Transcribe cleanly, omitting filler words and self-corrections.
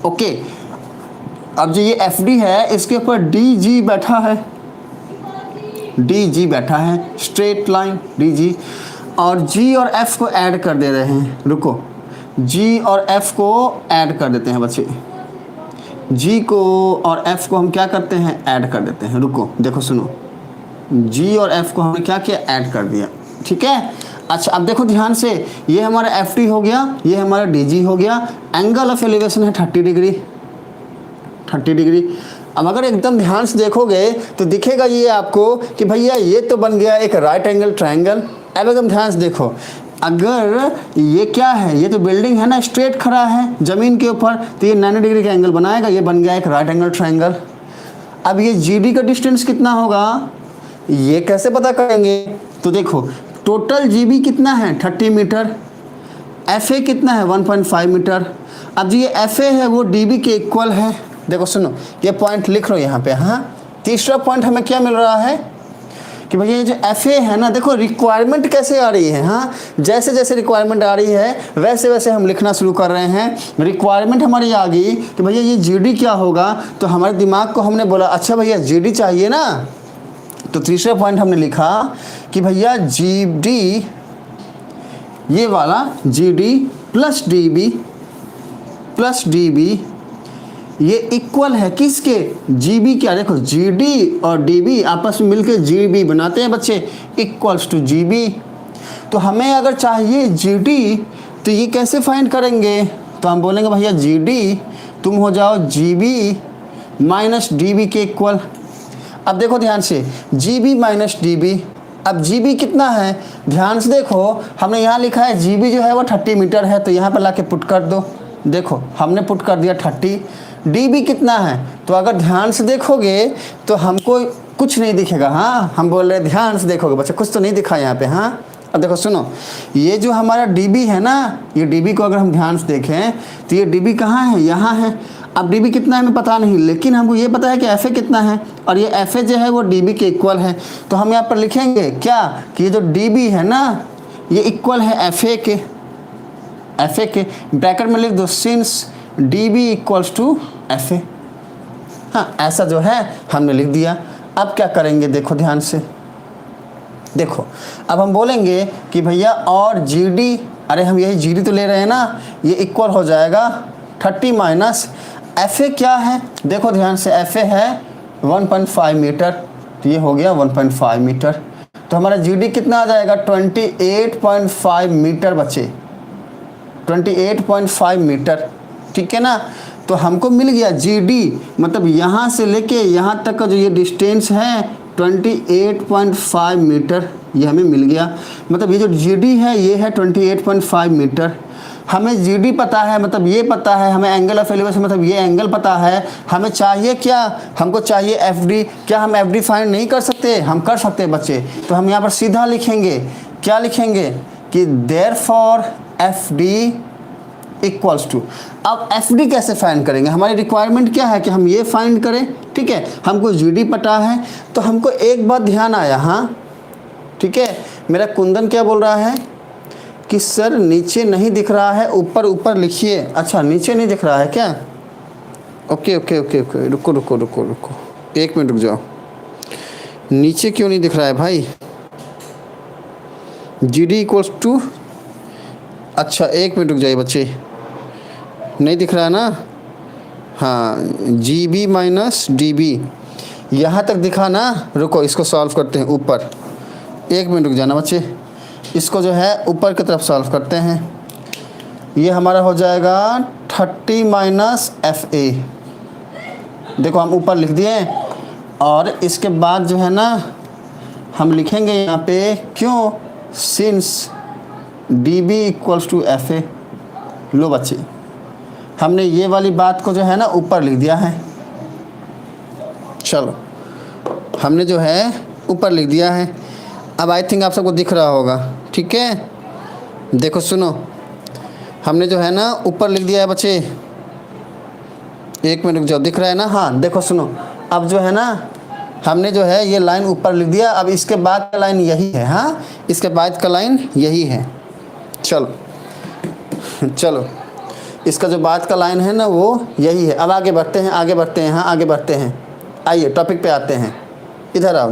Okay, अब जो ये एफ डी है इसके ऊपर डी जी बैठा है, डी जी बैठा है, स्ट्रेट लाइन डी जी, और जी और एफ को ऐड कर दे रहे हैं। रुको, जी और एफ को ऐड कर देते हैं बच्चे, जी को और एफ को हम क्या करते हैं, ऐड कर देते हैं। रुको देखो सुनो, जी और एफ को हमने क्या किया, ऐड कर दिया, ठीक है। अच्छा अब देखो ध्यान से, ये हमारा एफ टी हो गया, ये हमारा डी जी हो गया, एंगल ऑफ एलिवेशन है 30 डिग्री, 30 डिग्री। अब अगर एकदम ध्यान से देखोगे तो दिखेगा ये आपको कि भैया ये तो बन गया एक राइट एंगल ट्रायंगल। अब एकदम ध्यान से देखो, अगर ये क्या है, ये तो बिल्डिंग है ना, स्ट्रेट खड़ा है ज़मीन के ऊपर, तो ये 90 डिग्री का एंगल बनाएगा, ये बन गया एक राइट एंगल ट्रायंगल। अब ये जी डी का डिस्टेंस कितना होगा, ये कैसे पता करेंगे, तो देखो टोटल जी बी कितना है 30 मीटर, एफ ए कितना है 1.5 मीटर। अब जो ये एफ ए है वो डी बी के इक्वल है। देखो सुनो, ये पॉइंट लिख लो यहाँ पे। हाँ, तीसरा पॉइंट हमें क्या मिल रहा है कि भैया ये जो एफ ए है ना, देखो रिक्वायरमेंट कैसे आ रही है। हाँ, जैसे जैसे रिक्वायरमेंट आ रही है वैसे वैसे हम लिखना शुरू कर रहे हैं। रिक्वायरमेंट हमारी आ गई कि भैया ये जी डी क्या होगा, तो हमारे दिमाग को हमने बोला अच्छा भैया जी डी चाहिए ना, तो तीसरा पॉइंट हमने लिखा कि भैया जी डी, ये वाला G D plus D B, plus D B ये इक्वल है किसके, जी बी। क्या देखो जी डी और डी बी आपस में मिलकर जी बी बनाते हैं बच्चे, इक्वल्स टू जी बी। तो हमें अगर चाहिए जी डी तो ये कैसे फाइंड करेंगे, तो हम बोलेंगे भैया जी डी तुम हो जाओ G B minus D B के इक्वल। अब देखो ध्यान से, G B minus D B, अब जी बी कितना है, ध्यान से देखो हमने यहाँ लिखा है जी बी जो है वो 30 मीटर है, तो यहाँ पर ला के पुट कर दो। देखो हमने पुट कर दिया 30, डी बी कितना है, तो अगर ध्यान से देखोगे तो हमको कुछ नहीं दिखेगा। हाँ, हम बोल रहे ध्यान से देखोगे बच्चा, कुछ तो नहीं दिखा यहाँ पे। हाँ, अब देखो सुनो, ये जो हमारा डी बी है ना, ये डी बी को अगर हम ध्यान से देखें तो ये डी बी कहाँ है, यहाँ है। अब डी बी कितना है हमें पता नहीं, लेकिन हमको ये पता है कि एफ ए कितना है, और ये एफ ए जो है वो डी बी के इक्वल है। तो हम यहाँ पर लिखेंगे क्या कि ये जो डी बी है ना ये इक्वल है एफ ए के, एफ ए के ब्रैकेट में लिख दो since D B equals to F A. हाँ, ऐसा जो है हमने लिख दिया। अब क्या करेंगे देखो ध्यान से, देखो अब हम बोलेंगे कि भैया और जी डी, अरे हम यही जी डी तो ले रहे हैं ना, ये इक्वल हो जाएगा 30 माइनस एफ ए क्या है, देखो ध्यान से एफ ए है 1.5 मीटर, तो ये हो गया 1.5 मीटर। तो हमारा जी डी कितना आ जाएगा 28.5 मीटर बच्चे, 28.5 मीटर, ठीक है ना। तो हमको मिल गया जी डी, मतलब यहाँ से लेके यहाँ तक का जो ये डिस्टेंस है 28.5 मीटर, ये हमें मिल गया। मतलब ये जो जी डी है ये है 28.5 मीटर। हमें जी डी पता है, मतलब ये पता है, हमें एंगल ऑफ एलिवेशन मतलब ये एंगल पता है। हमें चाहिए क्या, हमको चाहिए एफ डी। क्या हम एफ डी फाइंड नहीं कर सकते, हम कर सकते हैं बच्चे। तो हम यहाँ पर सीधा लिखेंगे, क्या लिखेंगे कि therefore F D equals to. अब एफ डी कैसे फाइंड करेंगे, हमारी रिक्वायरमेंट क्या है कि हम ये फाइंड करें, ठीक है। हमको जी डी पता है, तो हमको एक बात ध्यान आया। हाँ ठीक है, मेरा कुंदन क्या बोल रहा है कि सर नीचे नहीं दिख रहा है, ऊपर ऊपर लिखिए। अच्छा नीचे नहीं दिख रहा है क्या, ओके ओके ओके ओके, रुको रुको रुको रुको, एक मिनट रुक जाओ। नीचे क्यों नहीं दिख रहा है भाई, जी डी इक्वल्स टू, अच्छा एक मिनट रुक जाइए बच्चे, नहीं दिख रहा है ना। हाँ, G B minus D B, यहाँ तक दिखा ना। रुको इसको सॉल्व करते हैं ऊपर, एक मिनट रुक जाना बच्चे, इसको जो है ऊपर की तरफ सॉल्व करते हैं। ये हमारा हो जाएगा 30 माइनस एफ ए, देखो हम ऊपर लिख दिए। और इसके बाद जो है ना हम लिखेंगे यहाँ पे क्यों, since D B equals to F A. लो बच्चे, हमने ये वाली बात को जो है ना ऊपर लिख दिया है। चलो हमने जो है ऊपर लिख दिया है। अब आई थिंक आप सबको दिख रहा होगा, ठीक है। देखो सुनो, हमने जो है ना ऊपर लिख दिया है बच्चे, एक मिनट रुक जाओ, दिख रहा है ना। हाँ देखो सुनो, अब जो है ना हमने जो है ये लाइन ऊपर लिख दिया। अब इसके बाद का लाइन यही है। हाँ, इसके बाद का लाइन यही है। चलो चलो इसका जो बाद का लाइन है ना वो यही है। अब आगे बढ़ते हैं, आगे बढ़ते हैं, हाँ आगे बढ़ते हैं। आइए टॉपिक पे आते हैं, इधर आओ।